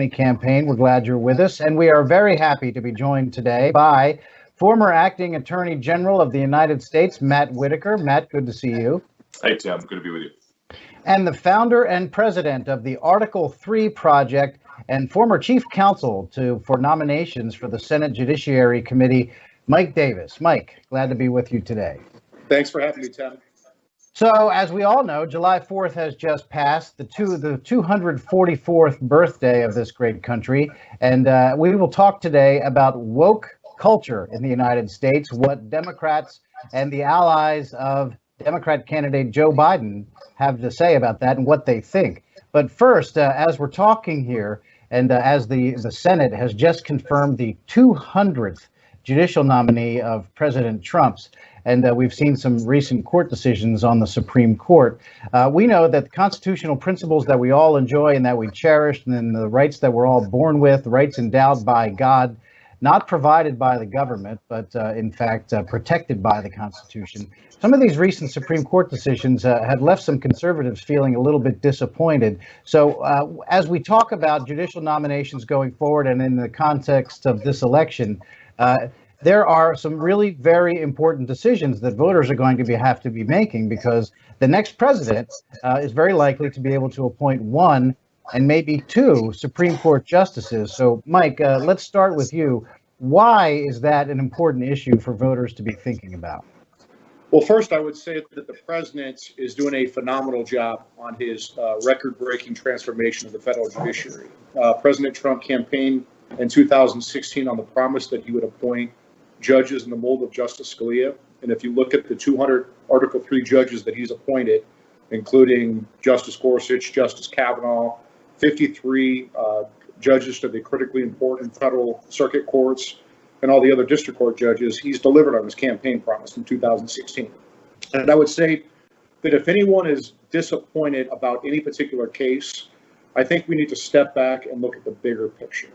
campaign. We're glad you're with us, and we are very happy to be joined today by former acting Attorney General of the United States, Matt Whitaker. Matt, good to see you. Hey, Tim, good to be with you. And the founder and president of the Article 3 Project and former chief counsel for nominations for the Senate Judiciary Committee, Mike Davis. Mike, glad to be with you today. Thanks for having me, Tim. So, as we all know, July 4th has just passed, the 244th birthday of this great country, and we will talk today about woke culture in the United States, what Democrats and the allies of Democrat candidate Joe Biden have to say about that and what they think. But first, as we're talking here, and as the Senate has just confirmed the 200th judicial nominee of President Trump's, and we've seen some recent court decisions on the Supreme Court. We know that the constitutional principles that we all enjoy and that we cherish, and the rights that we're all born with, rights endowed by God, not provided by the government, but in fact protected by the Constitution. Some of these recent Supreme Court decisions have left some conservatives feeling a little bit disappointed. So as we talk about judicial nominations going forward and in the context of this election, there are some really very important decisions that voters are going to have to be making, because the next president is very likely to be able to appoint one and maybe two Supreme Court justices. So, Mike, let's start with you. Why is that an important issue for voters to be thinking about? Well, first, I would say that the president is doing a phenomenal job on his record-breaking transformation of the federal judiciary. President Trump campaigned in 2016 on the promise that he would appoint judges in the mold of Justice Scalia. And if you look at the 200 Article 3 judges that he's appointed, including Justice Gorsuch, Justice Kavanaugh, 53 judges to the critically important federal circuit courts, and all the other district court judges, he's delivered on his campaign promise from 2016. And I would say that if anyone is disappointed about any particular case, I think we need to step back and look at the bigger picture.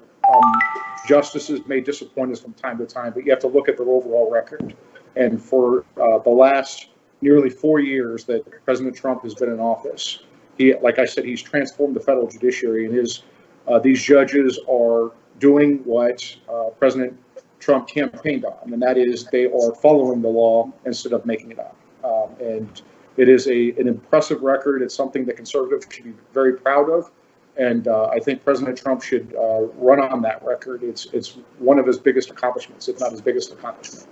Justices may disappoint us from time to time, but you have to look at their overall record. And for the last nearly 4 years that President Trump has been in office, like I said, he's transformed the federal judiciary, and these judges are doing what President Trump campaigned on, and that is they are following the law instead of making it up. And it is an impressive record. It's something that conservatives should be very proud of. And I think President Trump should run on that record. It's one of his biggest accomplishments, if not his biggest accomplishment.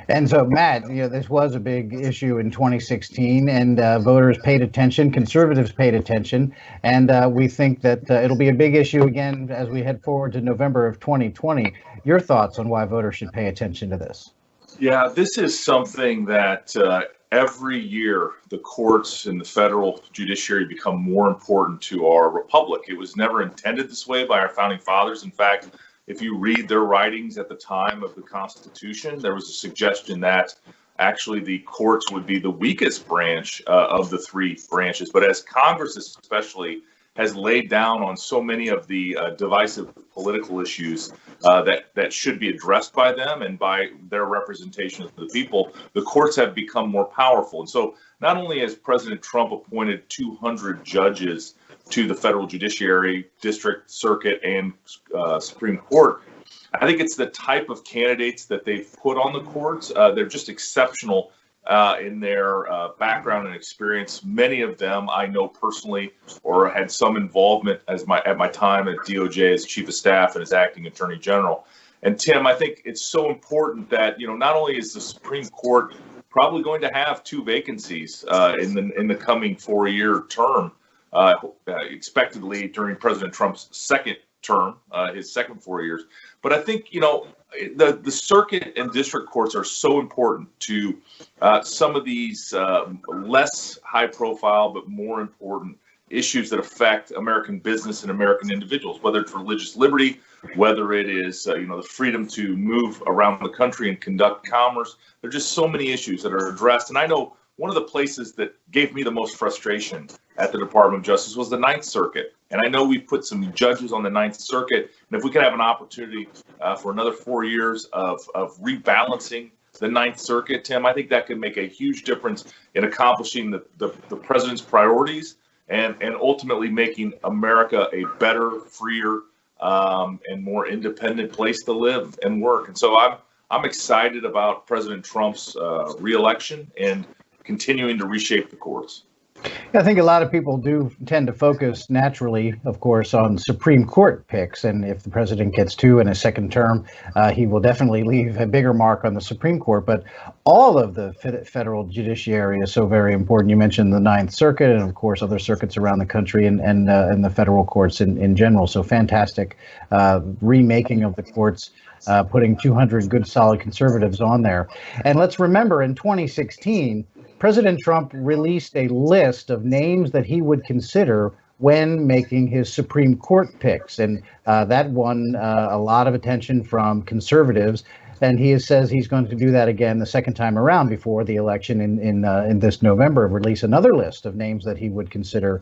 And so, Matt, this was a big issue in 2016, and voters paid attention, conservatives paid attention, and we think that it'll be a big issue again as we head forward to November of 2020. Your thoughts on why voters should pay attention to this? Yeah, this is something that every year the courts and the federal judiciary become more important to our republic. It was never intended this way by our founding fathers. In fact, if you read their writings at the time of the Constitution, there was a suggestion that actually the courts would be the weakest branch of the three branches. But as Congress especially has laid down on so many of the divisive political issues that should be addressed by them and by their representation of the people, the courts have become more powerful. And so not only has President Trump appointed 200 judges to the federal judiciary, district, circuit, and Supreme Court, I think it's the type of candidates that they've put on the courts. They're just exceptional in their background and experience. Many of them I know personally or had some involvement at my time at DOJ as chief of staff and as acting attorney general. And Tim, I think it's so important that, not only is the Supreme Court probably going to have two vacancies in the coming 4-year term, expectedly during President Trump's second term, his second 4 years. But I think, the circuit and district courts are so important to some of these less high profile but more important issues that affect American business and American individuals, whether it's religious liberty, whether it is the freedom to move around the country and conduct commerce. There are just so many issues that are addressed. And I know one of the places that gave me the most frustration at the Department of Justice was the Ninth Circuit. And I know we've put some judges on the Ninth Circuit, and if we could have an opportunity for another 4 years of rebalancing the Ninth Circuit, Tim, I think that could make a huge difference in accomplishing the president's priorities and ultimately making America a better, freer, and more independent place to live and work. And so I'm excited about President Trump's reelection and continuing to reshape the courts. I think a lot of people do tend to focus naturally, of course, on Supreme Court picks. And if the president gets two in a second term, he will definitely leave a bigger mark on the Supreme Court. But all of the federal judiciary is so very important. You mentioned the Ninth Circuit and, of course, other circuits around the country and the federal courts in general. So fantastic remaking of the courts. Putting 200 good, solid conservatives on there. And let's remember, in 2016, President Trump released a list of names that he would consider when making his Supreme Court picks. And that won a lot of attention from conservatives. And he says he's going to do that again the second time around before the election in this November, release another list of names that he would consider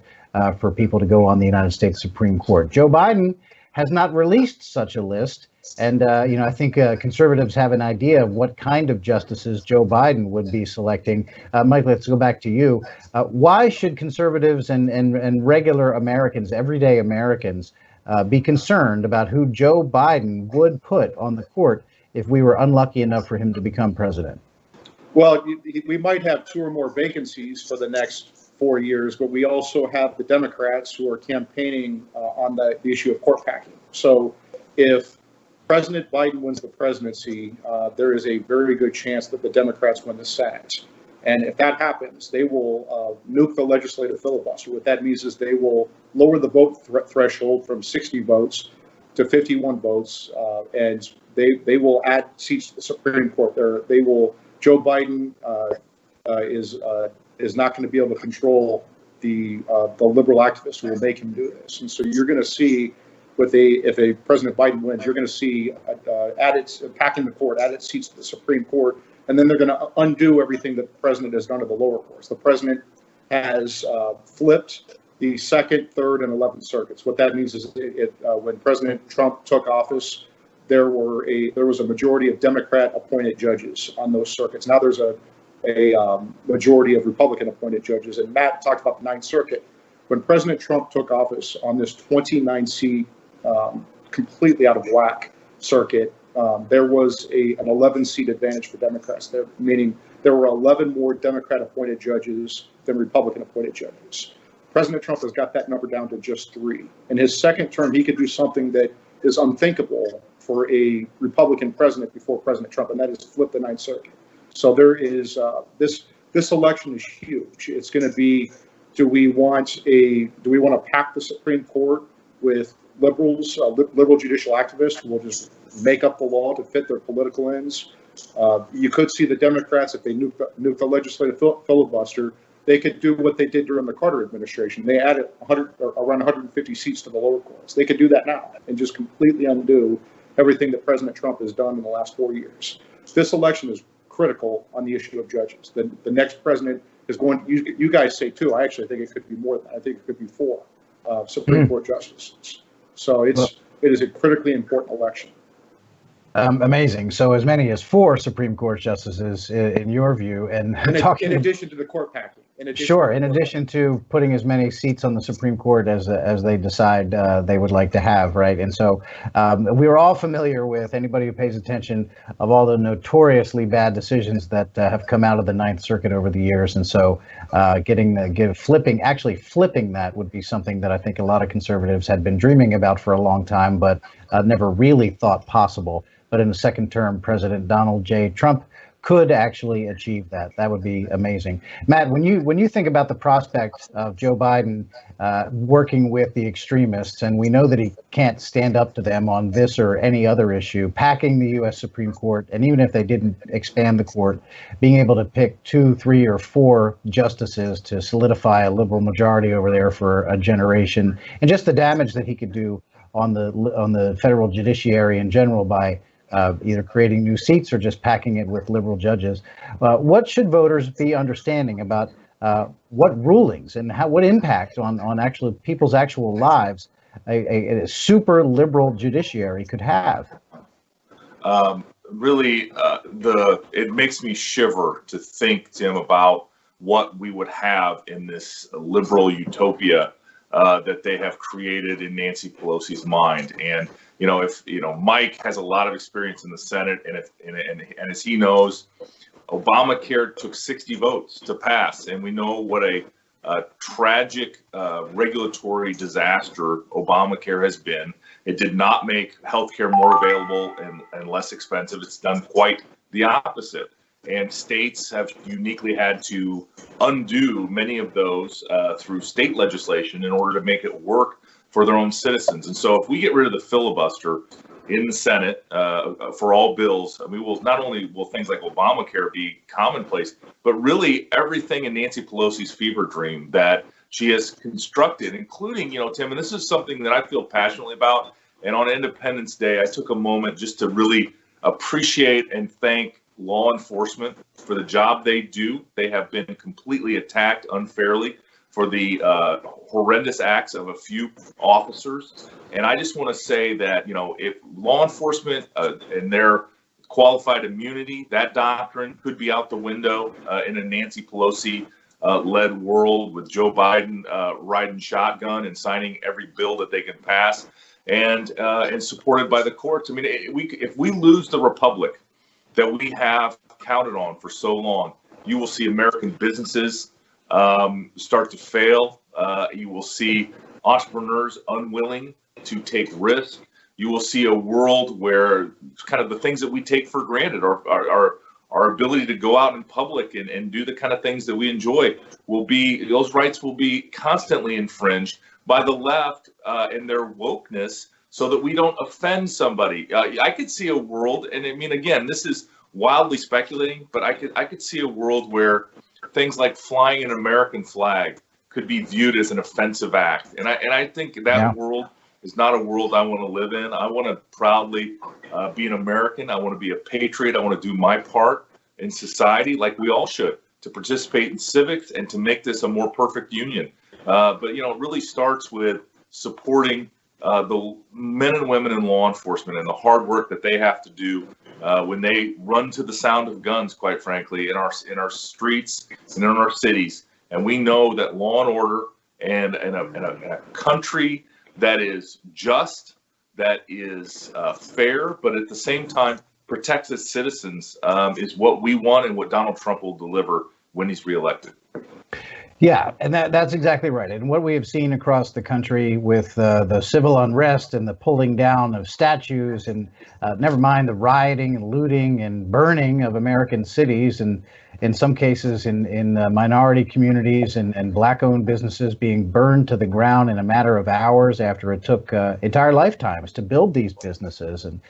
for people to go on the United States Supreme Court. Joe Biden has not released such a list. And, I think conservatives have an idea of what kind of justices Joe Biden would be selecting. Mike, let's go back to you. Why should conservatives and regular Americans, everyday Americans, be concerned about who Joe Biden would put on the court if we were unlucky enough for him to become president? Well, we might have two or more vacancies for the next 4 years, but we also have the Democrats who are campaigning on the issue of court packing. So if President Biden wins the presidency, there is a very good chance that the Democrats win the Senate. And if that happens, they will nuke the legislative filibuster. What that means is they will lower the vote threshold from 60 votes to 51 votes, and they will add seats to the Supreme Court. Joe Biden is not going to be able to control the liberal activists who will make him do this. And so you're going to see, if a President Biden wins, you're going to see packing the court, added seats to the Supreme Court, and then they're going to undo everything that the president has done to the lower courts. The president has flipped the second, third, and 11th circuits. What that means is when President Trump took office, there was a majority of Democrat-appointed judges on those circuits. Now there's a majority of Republican-appointed judges. And Matt talked about the Ninth Circuit. When President Trump took office on this 29-seat, completely out of whack circuit, there was an 11-seat advantage for Democrats, meaning there were 11 more Democrat-appointed judges than Republican-appointed judges. President Trump has got that number down to just 3. In his second term, he could do something that is unthinkable for a Republican president before President Trump, and that is flip the Ninth Circuit. So there is this election is huge. It's going to be, do we want to pack the Supreme Court with liberals, liberal judicial activists who will just make up the law to fit their political ends? You could see the Democrats, if they nuke the legislative filibuster, they could do what they did during the Carter administration. They added around 150 seats to the lower courts. They could do that now and just completely undo everything that President Trump has done in the last 4 years. This election is critical on the issue of judges. The next president is going to, you guys say 2. I actually think it could be more than that. I think it could be 4 Supreme Court justices. So it is a critically important election. Amazing. So as many as 4 Supreme Court justices, in your view, and in addition to the court packing. In addition to putting as many seats on the Supreme Court as they decide they would like to have, right? And so we're all familiar with, anybody who pays attention, of all the notoriously bad decisions that have come out of the Ninth Circuit over the years. And so flipping that would be something that I think a lot of conservatives had been dreaming about for a long time, but never really thought possible. But in the second term, President Donald J. Trump could actually achieve that. That would be amazing. Matt, when you think about the prospect of Joe Biden working with the extremists, and we know that he can't stand up to them on this or any other issue, packing the U.S. Supreme Court, and even if they didn't expand the court, being able to pick 2, 3, or 4 justices to solidify a liberal majority over there for a generation, and just the damage that he could do on the federal judiciary in general by either creating new seats or just packing it with liberal judges. What should voters be understanding about what rulings and what impact on actual people's actual lives a super liberal judiciary could have? Really, it makes me shiver to think, Tim, about what we would have in this liberal utopia that they have created in Nancy Pelosi's mind. And if Mike has a lot of experience in the Senate, and as he knows, Obamacare took 60 votes to pass, and we know what a tragic regulatory disaster Obamacare has been. It did not make healthcare more available and less expensive. It's done quite the opposite. And states have uniquely had to undo many of those through state legislation in order to make it work for their own citizens. And so if we get rid of the filibuster in the Senate for all bills, I mean, not only will things like Obamacare be commonplace, but really everything in Nancy Pelosi's fever dream that she has constructed, including, Tim, and this is something that I feel passionately about. And on Independence Day, I took a moment just to really appreciate and thank law enforcement for the job they do. They have been completely attacked unfairly for the horrendous acts of a few officers. And I just want to say that, if law enforcement and their qualified immunity, that doctrine could be out the window in a Nancy Pelosi led world with Joe Biden riding shotgun and signing every bill that they can pass and supported by the courts. I mean, if we lose the republic that we have counted on for so long, you will see American businesses start to fail. You will see entrepreneurs unwilling to take risk. You will see a world where kind of the things that we take for granted, our ability to go out in public and do the kind of things that we enjoy, those rights will be constantly infringed by the left and their wokeness, so that we don't offend somebody. I could see a world, and I mean, again, this is wildly speculating, but I could see a world where things like flying an American flag could be viewed as an offensive act. And I think that world is not a world I want to live in. I want to proudly be an American. I want to be a patriot. I want to do my part in society, like we all should, to participate in civics and to make this a more perfect union. But, it really starts with supporting the men and women in law enforcement and the hard work that they have to do when they run to the sound of guns, quite frankly, in our streets and in our cities. And we know that law and order and a country that is just, that is fair, but at the same time protects its citizens is what we want and what Donald Trump will deliver when he's reelected. Yeah, and that's exactly right. And what we have seen across the country with the civil unrest and the pulling down of statues, and never mind the rioting and looting and burning of American cities, and in some cases in minority communities and Black-owned businesses being burned to the ground in a matter of hours after it took entire lifetimes to build these businesses, and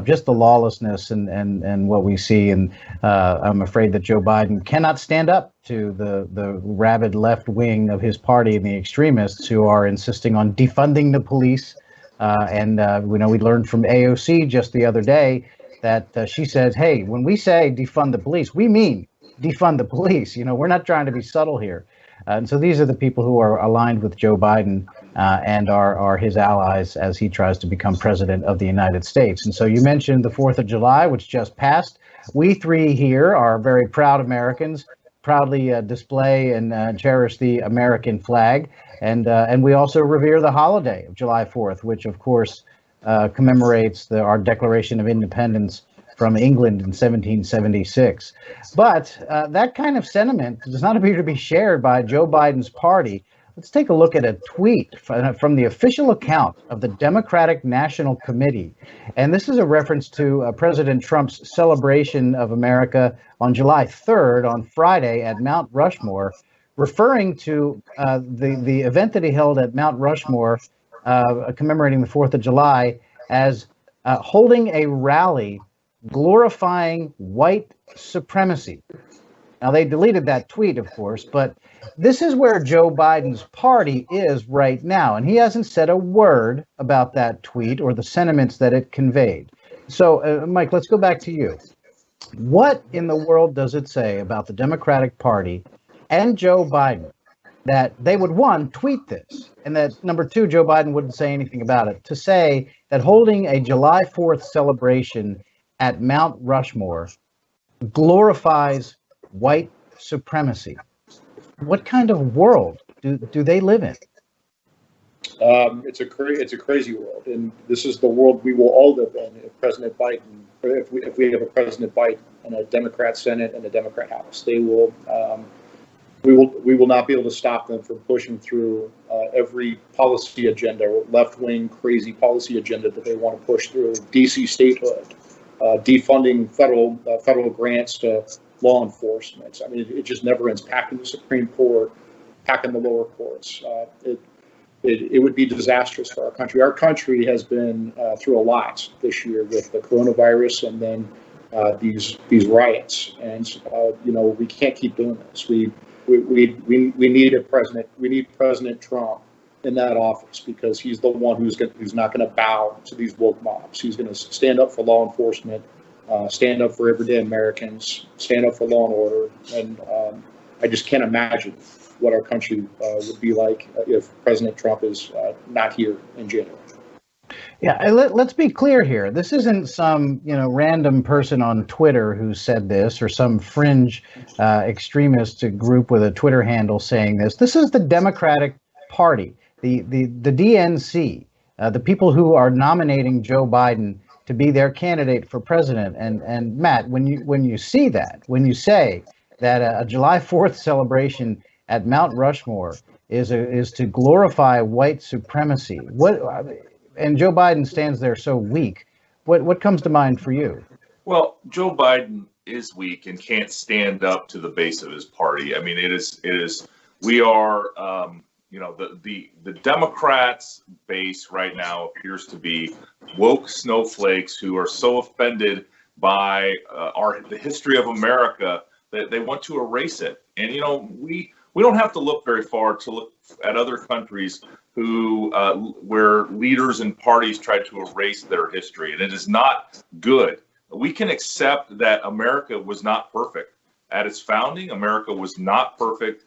just the lawlessness and what we see. And I'm afraid that Joe Biden cannot stand up to the rabid left wing of his party and the extremists who are insisting on defunding the police. We learned from AOC just the other day that she says, hey, when we say defund the police, we mean defund the police. We're not trying to be subtle here. And so these are the people who are aligned with Joe Biden and are his allies as he tries to become president of the United States. And so you mentioned the 4th of July, which just passed. We three here are very proud Americans, proudly display and cherish the American flag. And we also revere the holiday of July 4th, which, of course, commemorates our Declaration of Independence from England in 1776. But that kind of sentiment does not appear to be shared by Joe Biden's party. Let's take a look at a tweet from the official account of the Democratic National Committee. And this is a reference to President Trump's celebration of America on July 3rd, on Friday, at Mount Rushmore, referring to the event that he held at Mount Rushmore commemorating the 4th of July as holding a rally glorifying white supremacy. Now, they deleted that tweet, of course, but this is where Joe Biden's party is right now, and he hasn't said a word about that tweet or the sentiments that it conveyed. So, Mike, let's go back to you. What in the world does it say about the Democratic Party and Joe Biden that they would, one, tweet this, and that, number two, Joe Biden wouldn't say anything about it, to say that holding a July 4th celebration at Mount Rushmore glorifies white supremacy? what kind of world do they live in? It's a crazy world, and this is the world we will all live in if President Biden, or if we have a President Biden and a Democrat Senate and a Democrat House. They will. We will not be able to stop them from pushing through every policy agenda, left-wing crazy policy agenda that they want to push through. DC statehood, defunding federal grants to law enforcement. I mean, it just never ends. Packing the Supreme Court, packing the lower courts. It would be disastrous for our country. Our country has been through a lot this year with the coronavirus and then these riots. And we can't keep doing this. We need a president. We need President Trump in that office because he's the one who's not going to bow to these woke mobs. He's going to stand up for law enforcement, stand up for everyday Americans, stand up for law and order. And I just can't imagine what our country would be like if President Trump is not here in January. Yeah, let's be clear here. This isn't some random person on Twitter who said this, or some fringe extremist group with a Twitter handle saying this. This is the Democratic Party, the DNC, the people who are nominating Joe Biden to be their candidate for president. And Matt, when you see that, when you say that a July 4th celebration at Mount Rushmore is to glorify white supremacy, and Joe Biden stands there so weak, what comes to mind for you? Well, Joe Biden is weak and can't stand up to the base of his party. I mean, we are, the Democrats' base right now appears to be woke snowflakes who are so offended by the history of America that they want to erase it. And, we don't have to look very far to look at other countries where leaders and parties tried to erase their history, and it is not good. We can accept that America was not perfect at its founding. America was not perfect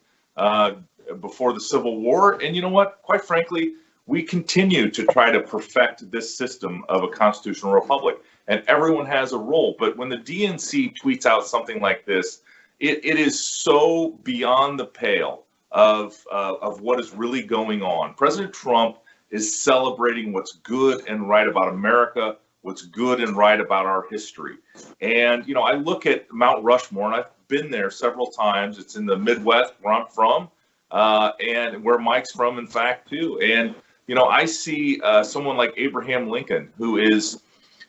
before the Civil War, and you know what? Quite frankly, we continue to try to perfect this system of a constitutional republic, and everyone has a role. But when the DNC tweets out something like this, it is so beyond the pale of what is really going on. President Trump is celebrating what's good and right about America, what's good and right about our history. And, I look at Mount Rushmore, and I've been there several times. It's in the Midwest where I'm from, and where Mike's from, in fact, too. And, I see someone like Abraham Lincoln, who is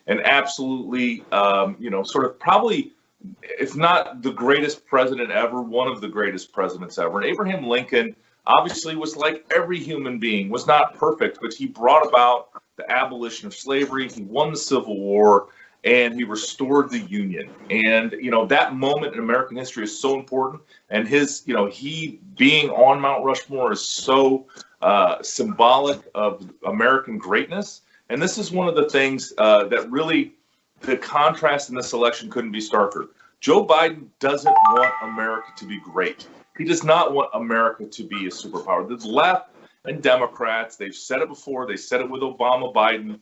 an absolutely, sort of probably, if not the greatest president ever, one of the greatest presidents ever. And Abraham Lincoln obviously was like every human being, was not perfect, but he brought about the abolition of slavery. He won the Civil War, and he restored the Union. And, that moment in American history is so important. And he being on Mount Rushmore is so symbolic of American greatness. And this is one of the things that really, the contrast in this election couldn't be starker. Joe Biden doesn't want America to be great. He does not want America to be a superpower. The left and Democrats, they've said it before, they said it with Obama, Biden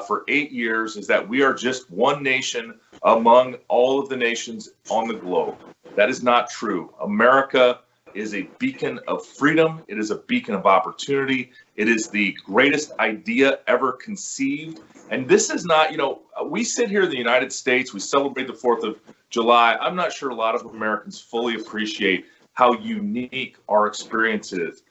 for 8 years, is that we are just one nation among all of the nations on the globe. That is not true. America is a beacon of freedom. It is a beacon of opportunity. It is the greatest idea ever conceived. And this is not, we sit here in the United States, we celebrate the 4th of July. I'm not sure a lot of Americans fully appreciate how unique our experience is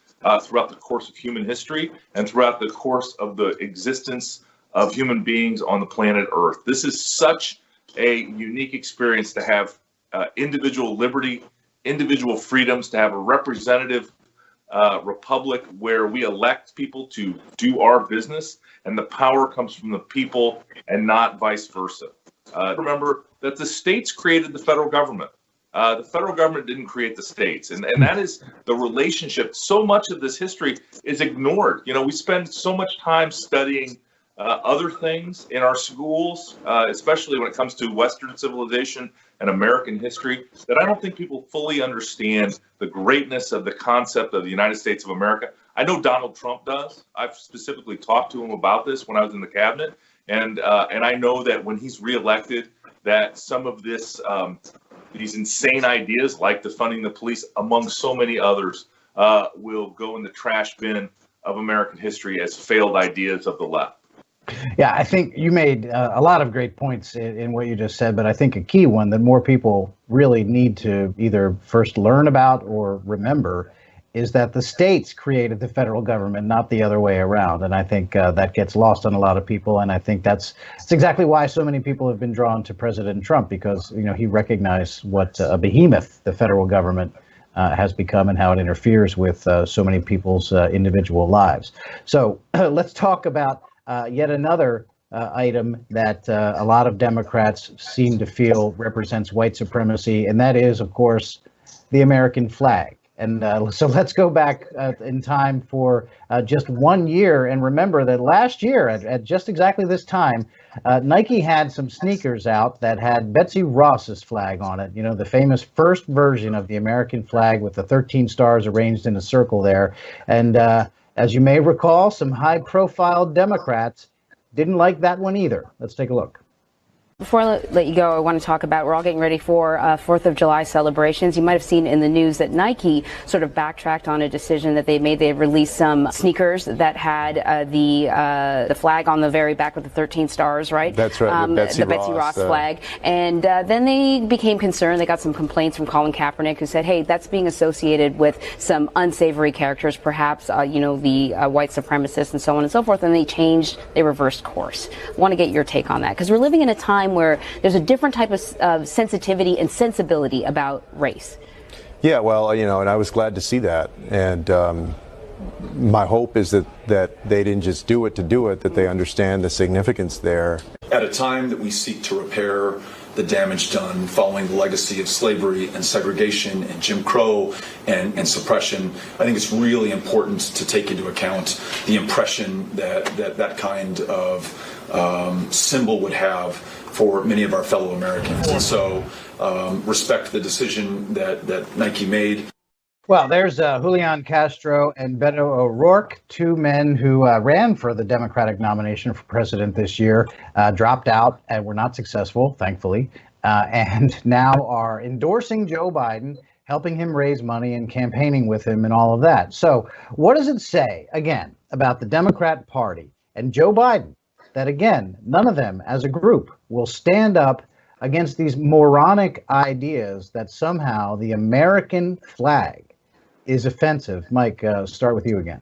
throughout the course of human history and throughout the course of the existence of human beings on the planet Earth. This is such a unique experience to have individual liberty, individual freedoms, to have a representative republic where we elect people to do our business, and the power comes from the people and not vice versa. Remember that the states created the federal government. The federal government didn't create the states, and that is the relationship. So much of this history is ignored. We spend so much time studying other things in our schools, especially when it comes to Western civilization and American history, that I don't think people fully understand the greatness of the concept of the United States of America. I know Donald Trump does. I've specifically talked to him about this when I was in the cabinet, and I know that when he's reelected, that some of this these insane ideas like defunding the police, among so many others, will go in the trash bin of American history as failed ideas of the left. Yeah, I think you made a lot of great points in what you just said, but I think a key one that more people really need to either first learn about or remember is that the states created the federal government, not the other way around. And I think that gets lost on a lot of people. And I think that's exactly why so many people have been drawn to President Trump, because, you know, he recognized what a behemoth the federal government has become and how it interferes with so many people's individual lives. So let's talk about yet another item that a lot of Democrats seem to feel represents white supremacy, and that is, of course, the American flag. And so let's go back in time for just 1 year and remember that last year at just exactly this time, Nike had some sneakers out that had Betsy Ross's flag on it, you know, the famous first version of the American flag with the 13 stars arranged in a circle there. And as you may recall, some high-profile Democrats didn't like that one either. Let's take a look. Before I let you go, I want to talk about, we're all getting ready for 4th of July celebrations. You might have seen in the news that Nike sort of backtracked on a decision that they made. They released some sneakers that had the flag on the very back with the 13 stars, right? That's right, the Betsy Ross flag. And then they became concerned. They got some complaints from Colin Kaepernick, who said, hey, that's being associated with some unsavory characters, perhaps, you know, the white supremacists and so on and so forth. And they reversed course. I want to get your take on that, because we're living in a time where there's a different type of sensitivity and sensibility about race. Yeah, well, you know, and I was glad to see that. And my hope is that they didn't just do it to do it, that they understand the significance there. At a time that we seek to repair the damage done following the legacy of slavery and segregation and Jim Crow and suppression, I think it's really important to take into account the impression that kind of symbol would have for many of our fellow Americans. And so respect the decision that Nike made. Well, there's Julian Castro and Beto O'Rourke, two men who ran for the Democratic nomination for president this year, dropped out and were not successful, thankfully, and now are endorsing Joe Biden, helping him raise money and campaigning with him and all of that. So what does it say, again, about the Democrat Party and Joe Biden, that, again, none of them as a group will stand up against these moronic ideas that somehow the American flag is offensive? Mike, start with you again.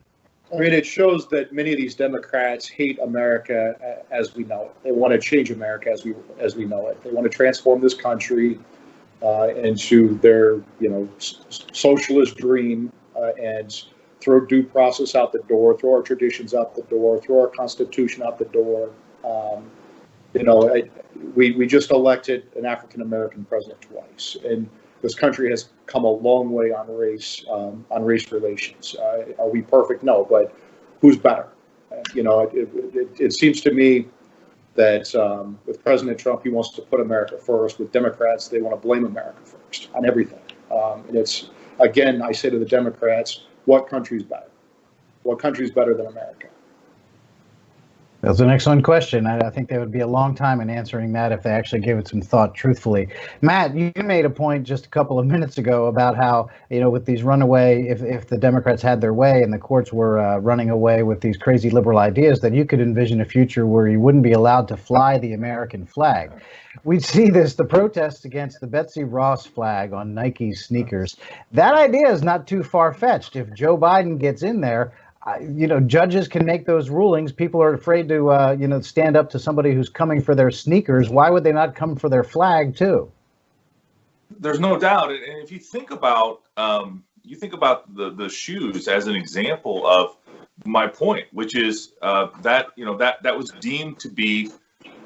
I mean, it shows that many of these Democrats hate America as we know it. They want to change America as we know it. They want to transform this country into their, you know, socialist dream and throw due process out the door, throw our traditions out the door, throw our Constitution out the door. You know, we just elected an African-American president twice, and this country has come a long way on race relations. Are we perfect? No, but who's better? You know, it seems to me that with President Trump, he wants to put America first. With Democrats, they want to blame America first on everything. And it's, again, I say to the Democrats, what country's better? What country's better than America? That's an excellent question. I think they would be a long time in answering that if they actually gave it some thought truthfully. Matt, you made a point just a couple of minutes ago about how, you know, with these runaway, if the Democrats had their way and the courts were running away with these crazy liberal ideas, that you could envision a future where you wouldn't be allowed to fly the American flag. We'd see the protests against the Betsy Ross flag on Nike sneakers. That idea is not too far-fetched. If Joe Biden gets in there, you know, judges can make those rulings. People are afraid to, you know, stand up to somebody who's coming for their sneakers. Why would they not come for their flag too? There's no doubt. And if you think about the shoes as an example of my point, which is that, you know, that was deemed to be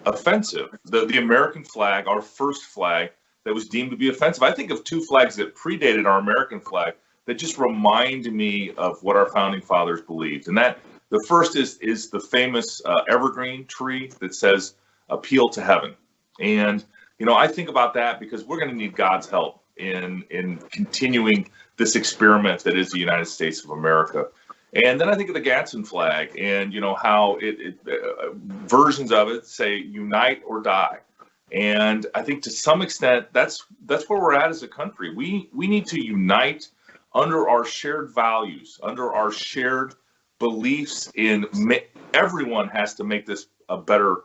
offensive. The American flag, our first flag, that was deemed to be offensive. I think of two flags that predated our American flag that just remind me of what our founding fathers believed. And that the first is the famous evergreen tree that says appeal to heaven. And, you know, I think about that because we're going to need God's help in continuing this experiment that is the United States of America. And then I think of the Gadsden flag and, you know, how versions of it say unite or die. And I think to some extent, that's where we're at as a country. We need to unite under our shared values, under our shared beliefs in everyone has to make this a better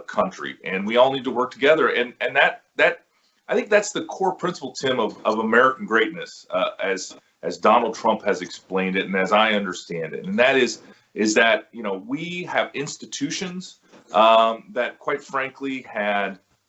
country, and we all need to work together. And that I think that's the core principle, Tim, of American greatness, as Donald Trump has explained it, and as I understand it. And that is that, you know, we have institutions that, quite frankly,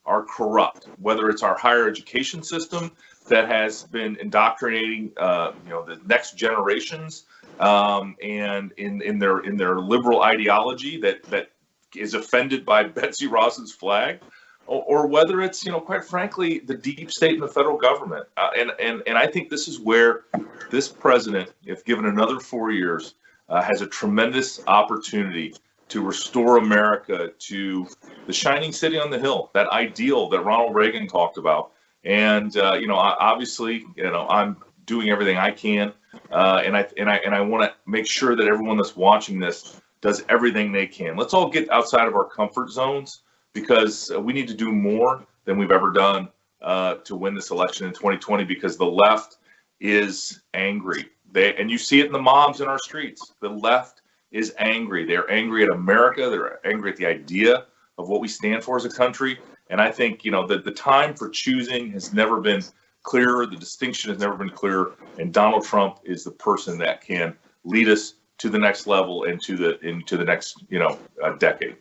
are corrupt. Whether it's our higher education system that has been indoctrinating, the next generations, and in their liberal ideology that is offended by Betsy Ross's flag, or whether it's, quite frankly, the deep state and the federal government. And I think this is where this president, if given another 4 years, has a tremendous opportunity to restore America to the shining city on the hill, that ideal that Ronald Reagan talked about. And obviously, I'm doing everything I can, and I want to make sure that everyone that's watching this does everything they can. Let's all get outside of our comfort zones, because we need to do more than we've ever done to win this election in 2020, because the left is angry. And you see it in the mobs in our streets. The left is angry. They're angry at America. They're angry at the idea of what we stand for as a country. And I think, that the time for choosing has never been clearer. The distinction has never been clearer. And Donald Trump is the person that can lead us to the next level and into the next, decade.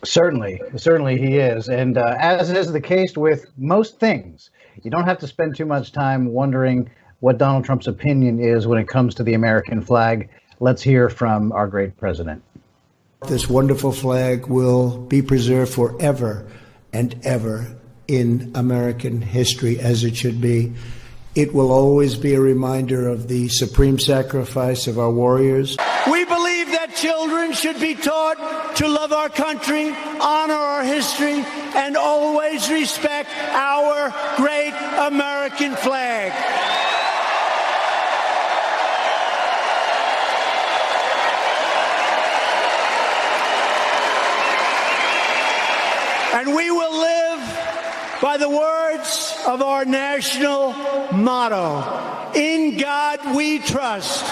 Certainly he is. And as is the case with most things, you don't have to spend too much time wondering what Donald Trump's opinion is when it comes to the American flag. Let's hear from our great president. This wonderful flag will be preserved forever and ever in American history, as it should be. It will always be a reminder of the supreme sacrifice of our warriors. We believe that children should be taught to love our country, honor our history, and always respect our great American flag. And we will live by the words of our national motto, "In God we trust."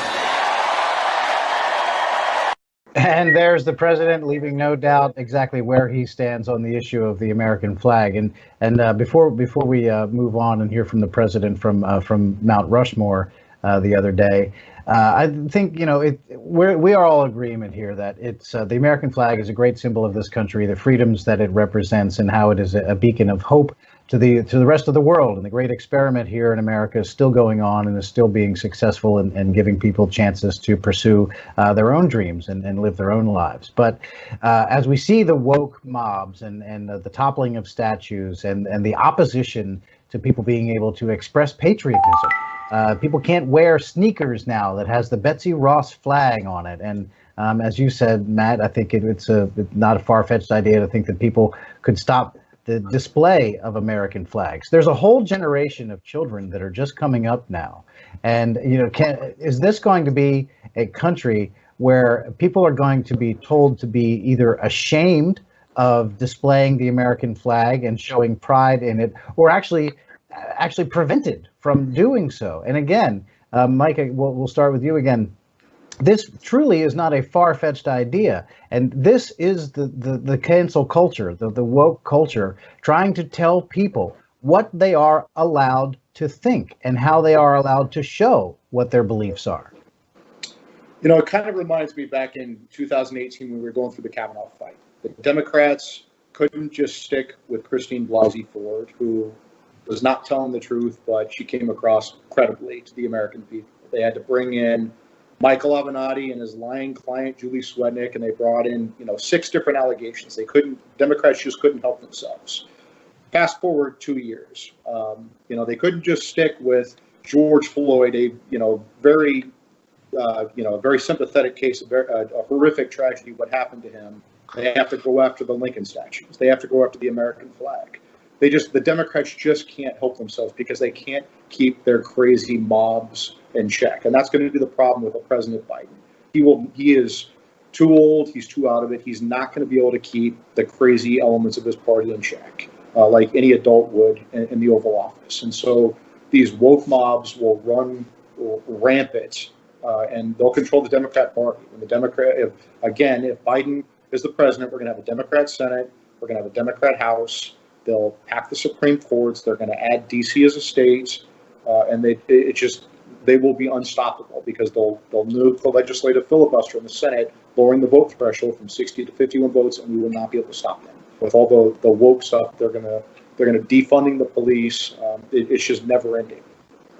And there's the president, leaving no doubt exactly where he stands on the issue of the American flag. And before we move on and hear from the president from Mount Rushmore the other day, I think we are all in agreement here that it's the American flag is a great symbol of this country, the freedoms that it represents, and how it is a beacon of hope to the rest of the world. And the great experiment here in America is still going on and is still being successful and giving people chances to pursue their own dreams and live their own lives. But as we see the woke mobs and the toppling of statues and the opposition to people being able to express patriotism, people can't wear sneakers now that has the Betsy Ross flag on it. And as you said, Matt, I think it's not a far-fetched idea to think that people could stop the display of American flags. There's a whole generation of children that are just coming up now. And, is this going to be a country where people are going to be told to be either ashamed of displaying the American flag and showing pride in it, or actually prevented from doing so? And again, Mike, we'll start with you again. This truly is not a far-fetched idea, and this is the cancel culture, the woke culture, trying to tell people what they are allowed to think and how they are allowed to show what their beliefs are. It kind of reminds me back in 2018 when we were going through the Cavanaugh fight. The Democrats couldn't just stick with Christine Blasey Ford, who was not telling the truth, but she came across credibly to the American people. They had to bring in Michael Avenatti and his lying client, Julie Swetnick, and they brought in, 6 different allegations. Democrats just couldn't help themselves. Fast forward 2 years, they couldn't just stick with George Floyd, a very sympathetic case, a horrific tragedy, what happened to him. They have to go after the Lincoln statues. They have to go after the American flag. The Democrats just can't help themselves because they can't keep their crazy mobs in check. And that's going to be the problem with President Biden. He is too old. He's too out of it. He's not going to be able to keep the crazy elements of his party in check. like any adult would in the Oval Office. And so these woke mobs will run rampant, and they'll control the Democrat Party. When if Biden is the president, we're going to have a Democrat Senate, we're going to have a Democrat House. They'll pack the Supreme Courts. They're going to add D.C. as a state, and they will be unstoppable because they'll nuke the legislative filibuster in the Senate, lowering the vote threshold from 60 to 51 votes, and we will not be able to stop them. With all the woke stuff, they're gonna defunding the police. It's just never ending,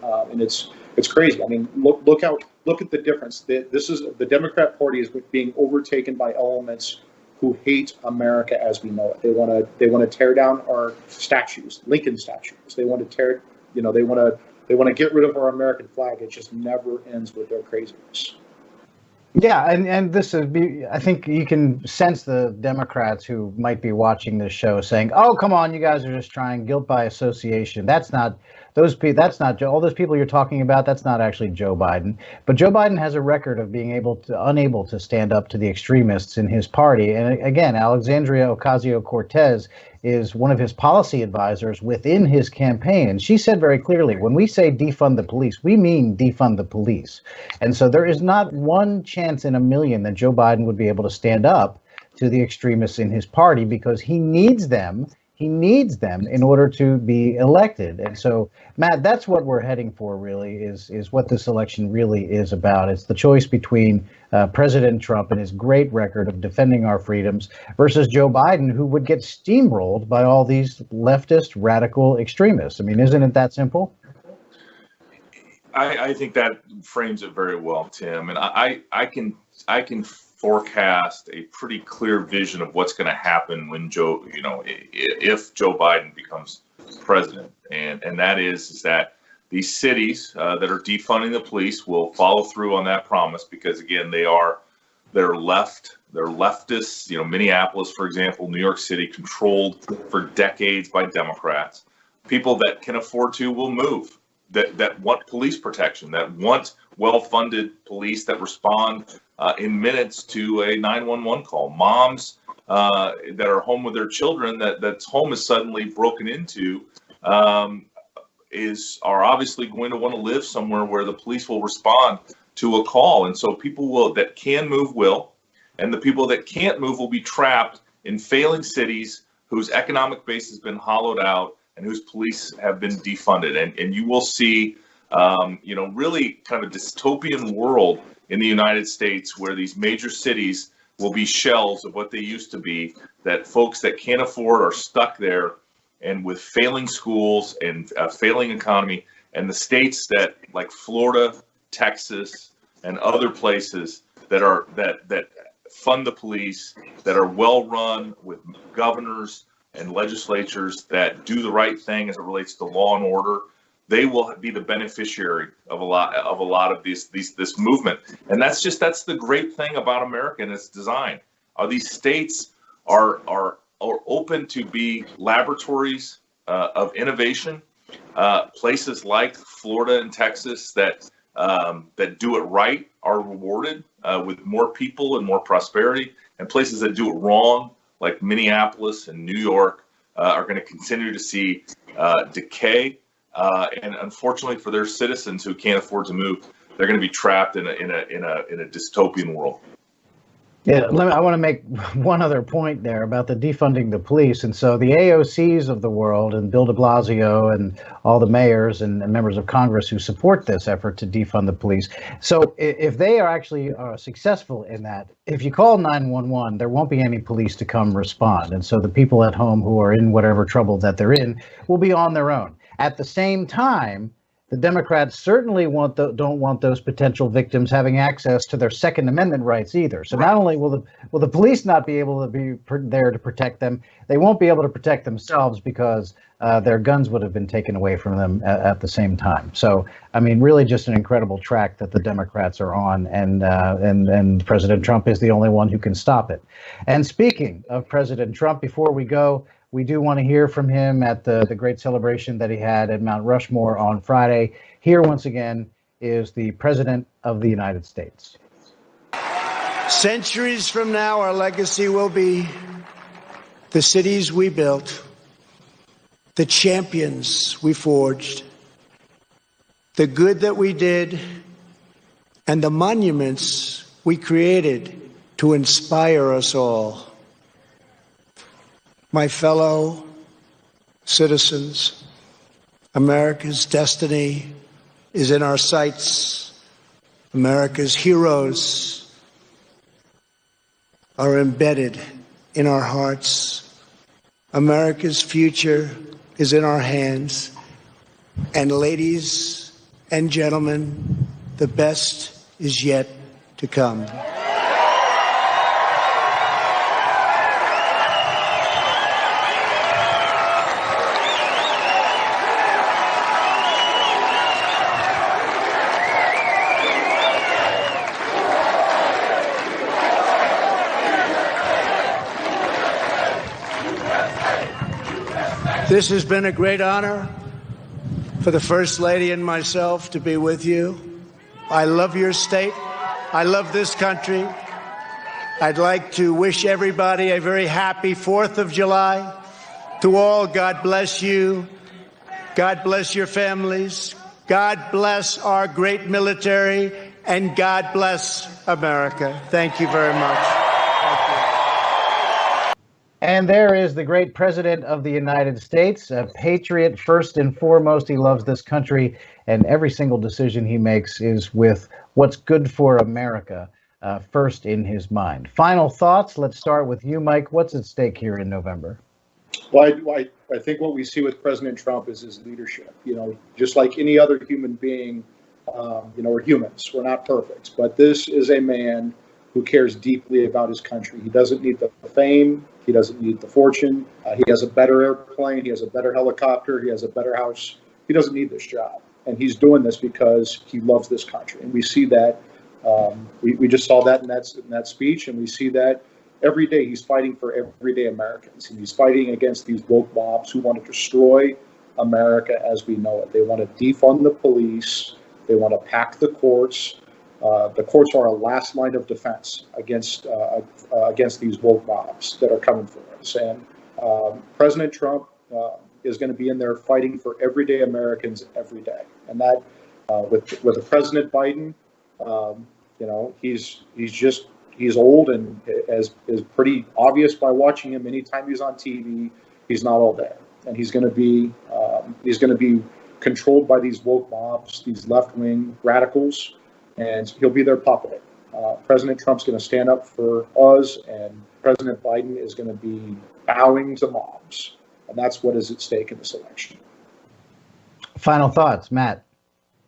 and it's crazy. I mean, look at the difference. The Democrat Party is being overtaken by elements who hate America as we know it. They want to tear down our statues, Lincoln statues. They want to they want to get rid of our American flag. It just never ends with their craziness. Yeah, and this is, I think you can sense the Democrats who might be watching this show saying, "Oh, come on, you guys are just trying guilt by association." That's not all those people you're talking about. That's not actually Joe Biden. But Joe Biden has a record of being unable to stand up to the extremists in his party. And again, Alexandria Ocasio-Cortez is one of his policy advisors within his campaign. And she said very clearly, when we say defund the police, we mean defund the police. And so there is not one chance in a million that Joe Biden would be able to stand up to the extremists in his party because he needs them. He needs them in order to be elected. And so, Matt, that's what we're heading for, really, is what this election really is about. It's the choice between President Trump and his great record of defending our freedoms versus Joe Biden, who would get steamrolled by all these leftist radical extremists. I mean, isn't it that simple? I think that frames it very well, Tim. And I can forecast a pretty clear vision of what's going to happen when if Joe Biden becomes president, and that is that these cities that are defunding the police will follow through on that promise because again they're leftists. Minneapolis, for example, New York City, controlled for decades by Democrats. People that can afford to will move. That want police protection, that want well-funded police that respond in minutes to a 911 call. Moms that are home with their children, that's home is suddenly broken into, are obviously going to want to live somewhere where the police will respond to a call. And so people that can move will, and the people that can't move will be trapped in failing cities whose economic base has been hollowed out and whose police have been defunded. And you will see, really kind of a dystopian world in the United States where these major cities will be shells of what they used to be, that folks that can't afford are stuck there, and with failing schools and a failing economy, and the states that like Florida, Texas, and other places that fund the police, that are well run with governors and legislatures that do the right thing as it relates to law and order, they will be the beneficiary of a lot of this movement. And that's the great thing about America and its design. These states are open to be laboratories of innovation. Places like Florida and Texas that do it right are rewarded with more people and more prosperity, and places that do it wrong, like Minneapolis and New York, are going to continue to see decay. And unfortunately for their citizens who can't afford to move, they're going to be trapped in a dystopian world. Yeah, I want to make one other point there about the defunding the police. And so the AOCs of the world and Bill de Blasio and all the mayors and members of Congress who support this effort to defund the police. So if they are actually successful in that, if you call 911, there won't be any police to come respond. And so the people at home who are in whatever trouble that they're in will be on their own. At the same time, the Democrats certainly don't want those potential victims having access to their Second Amendment rights either. So not only will the police not be able to be there to protect them, they won't be able to protect themselves because their guns would have been taken away from them at the same time. So, I mean, really just an incredible track that the Democrats are on, and President Trump is the only one who can stop it. And speaking of President Trump, before we go, we do want to hear from him at the great celebration that he had at Mount Rushmore on Friday. Here, once again, is the President of the United States. Centuries from now, our legacy will be the cities we built, the champions we forged, the good that we did, and the monuments we created to inspire us all. My fellow citizens, America's destiny is in our sights. America's heroes are embedded in our hearts. America's future is in our hands. And ladies and gentlemen, the best is yet to come. This has been a great honor for the First Lady and myself to be with you. I love your state. I love this country. I'd like to wish everybody a very happy 4th of July. To all, God bless you. God bless your families. God bless our great military. And God bless America. Thank you very much. Thank you. And there is the great president of the United States, a patriot first and foremost. He loves this country, and every single decision he makes is with what's good for America first in his mind. Final thoughts. Let's start with you, Mike. What's at stake here in November? Well, I think what we see with President Trump is his leadership. Just like any other human being, we're humans. We're not perfect. But this is a man who cares deeply about his country. He doesn't need the fame. He doesn't need the fortune. He has a better airplane. He has a better helicopter. He has a better house. He doesn't need this job. And he's doing this because he loves this country. And we see that. We just saw that in that speech. And we see that every day he's fighting for everyday Americans. And he's fighting against these woke mobs who want to destroy America as we know it. They want to defund the police. They want to pack the courts. The courts are a last line of defense against these woke mobs that are coming for us. And President Trump is going to be in there fighting for everyday Americans every day. And that with the President Biden, he's old, and as is pretty obvious by watching him. Anytime he's on TV, he's not all there, and he's going to be controlled by these woke mobs, these left-wing radicals. And he'll be their puppet. President Trump's going to stand up for us, and President Biden is going to be bowing to mobs. And that's what is at stake in this election. Final thoughts, Matt.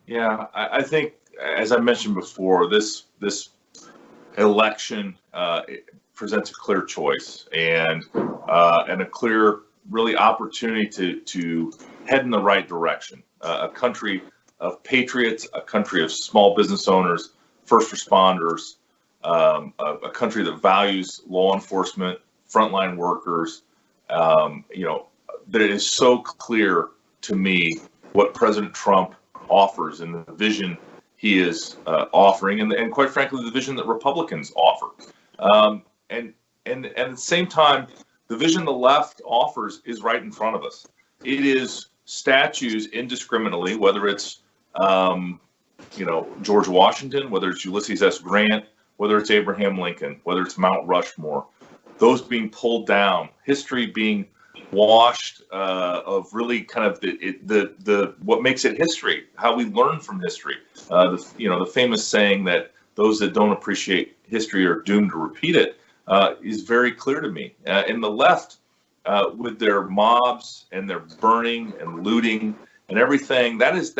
Yeah, I think, as I mentioned before, this election it presents a clear choice and a clear, really, opportunity to head in the right direction. A country of patriots, a country of small business owners, first responders, a country that values law enforcement, frontline workers. That it is so clear to me what President Trump offers and the vision he is offering, and quite frankly, the vision that Republicans offer. And at the same time, the vision the left offers is right in front of us. It is statues indiscriminately, whether it's George Washington, whether it's Ulysses S. Grant, whether it's Abraham Lincoln, whether it's Mount Rushmore, those being pulled down, history being washed of really kind of the what makes it history, how we learn from history. The famous saying that those that don't appreciate history are doomed to repeat it is very clear to me. And the left, with their mobs and their burning and looting and everything, that's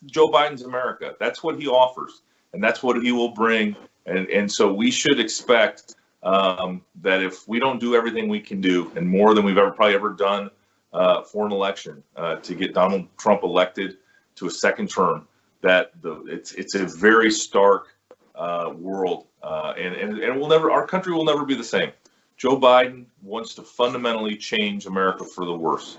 Joe Biden's America. That's what he offers, and that's what he will bring. And so we should expect that if we don't do everything we can do, and more than we've probably ever done for an election to get Donald Trump elected to a second term, that it's a very stark world, and our country will never be the same. Joe Biden wants to fundamentally change America for the worse.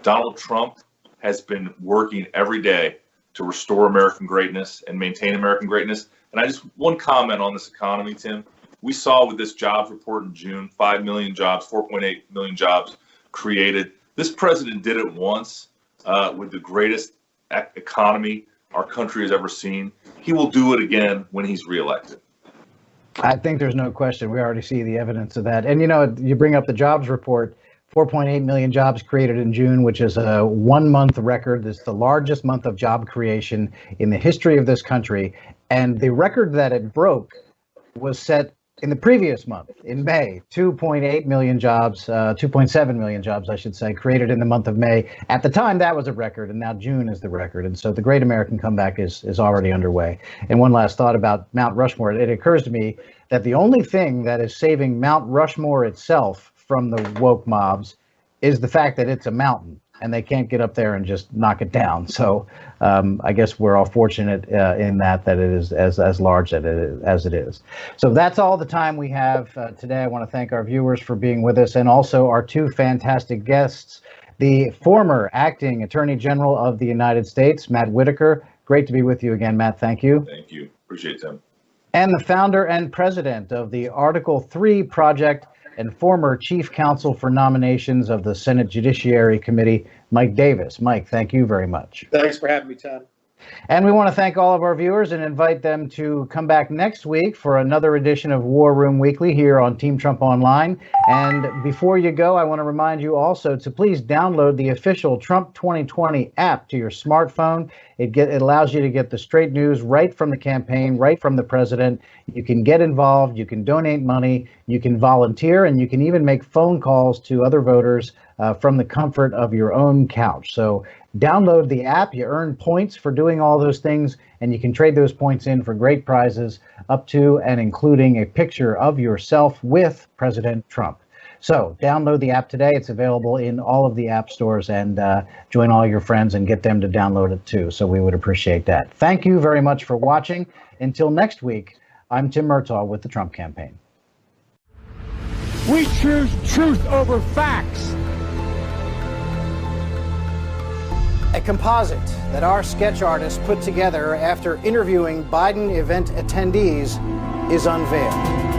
Donald Trump has been working every day to restore American greatness and maintain American greatness. And one comment on this economy, Tim. We saw with this jobs report in June, 5 million jobs, 4.8 million jobs created. This president did it once with the greatest economy our country has ever seen. He will do it again when he's reelected. I think there's no question. We already see the evidence of that. And, you know, you bring up the jobs report, 4.8 million jobs created in June, which is a 1 month record. It's the largest month of job creation in the history of this country. And the record that it broke was set in the previous month, in May. 2.8 million jobs, 2.7 million jobs, I should say, created in the month of May. At the time, that was a record, and now June is the record. And so the Great American Comeback is already underway. And one last thought about Mount Rushmore. It occurs to me that the only thing that is saving Mount Rushmore itself from the woke mobs is the fact that it's a mountain, and they can't get up there and just knock it down. So I guess we're all fortunate in that it is as large as it is. So that's all the time we have today. I want to thank our viewers for being with us, and also our two fantastic guests, the former acting Attorney General of the United States, Matt Whitaker. Great to be with you again, Matt. Thank you. Thank you. Appreciate it, Tim. And the founder and president of the Article 3 Project and former chief counsel for nominations of the Senate Judiciary Committee, Mike Davis. Mike, thank you very much. Thanks for having me, Tom. And we want to thank all of our viewers and invite them to come back next week for another edition of War Room Weekly here on Team Trump Online. And before you go, I want to remind you also to please download the official Trump 2020 app to your smartphone. It allows you to get the straight news right from the campaign, right from the president. You can get involved, you can donate money, you can volunteer, and you can even make phone calls to other voters from the comfort of your own couch. So download the app. You earn points for doing all those things, and you can trade those points in for great prizes up to and including a picture of yourself with President Trump. So download the app today. It's available in all of the app stores, and join all your friends and get them to download it too. So we would appreciate that. Thank you very much for watching. Until next week, I'm Tim Murtaugh with the Trump Campaign. We choose truth over facts. A composite that our sketch artist put together after interviewing Biden event attendees is unveiled.